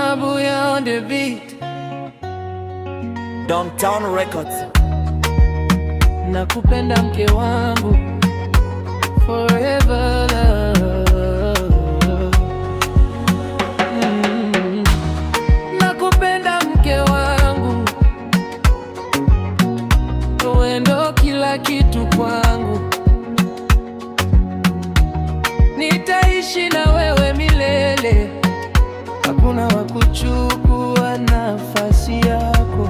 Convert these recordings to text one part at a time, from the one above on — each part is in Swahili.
Dhahabu ya on the beat. Downtown Records. Nakupenda mke wangu forever love. Nakupenda mke wangu, wewe ndo kila kitu kwangu. Nitaishi na wewe milele, hakuna wa kuchukua nafasi yako.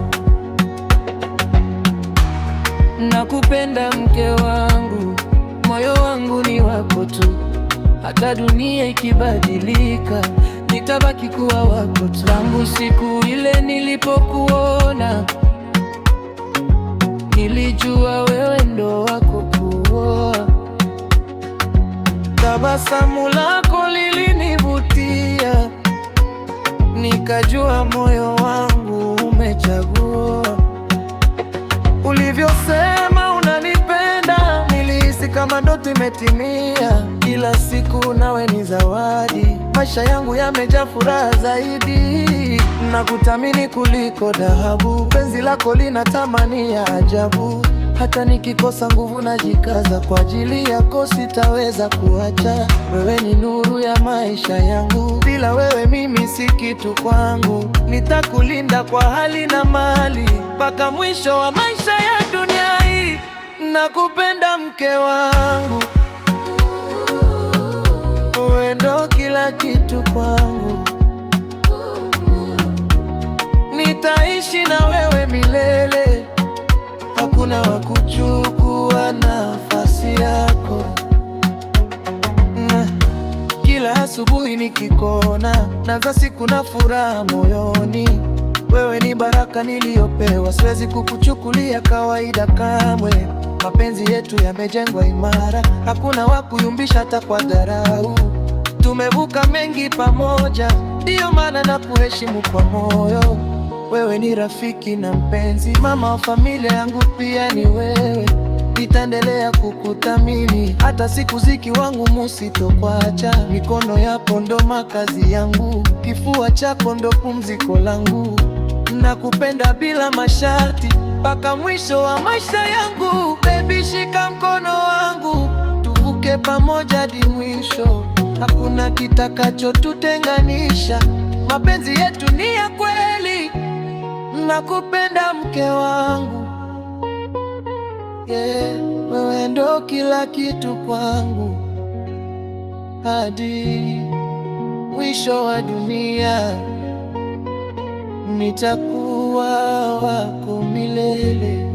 Nakupenda mke wangu, moyo wangu ni wako tu. Hata dunia ikibadilika, nitabaki kuwa wako tu. Tangu siku ile nilipokuona, nilijua wewe ndo wako kuoa. Tabasamu lako lilinivutia, nikajua moyo wangu umechagua. Ulivyosema unanipenda, nilihisi kama ndoto imetimia. Kila siku nawe ni zawadi, maisha yangu yamejaa furaha zaidi. Nakuthamini kuliko dhahabu, penzi lako lina thamani ya ajabu. Hata nikikosa nguvu najikaza, kwa ajili yako sitaweza kuacha. Wewe ni nuru ya maisha yangu, bila wewe mimi si kitu kwangu. Nitakulinda kwa hali na mali, mpaka mwisho wa maisha ya dunia hii. Nakupenda mke wangu, wewe ndo kila kitu kwangu. Nitaishi na wewe milele, hakuna wa kuchukua nafasi yako. Kila asubuhi nikikuona, naanza siku na furaha moyoni. Wewe ni baraka niliyopewa, siwezi kukuchukulia kawaida kamwe. Mapenzi yetu yamejengwa imara, hakuna wa kuyumbisha hata kwa dharau. Tumevuka mengi pamoja, ndiyo maana nakuheshimu kwa moyo. Wewe ni rafiki na mpenzi, mama wa familia yangu pia ni wewe. Nitaendelea kukuthamini hata siku zikiwangu musitokwacha. Mikono yako ndo makazi yangu, kifua chako ndo pumziko langu. Nakupenda bila masharti, mpaka mwisho wa maisha yangu. Baby, shika mkono wangu, tuvuke pamoja hadi mwisho. Hakuna kitakachotutenganisha, mapenzi yetu ni ya kweli. Nakupenda mke wangu, yeah, wewe ndo kila kitu kwangu. Hadi mwisho wa dunia, nitakuwa wako milele.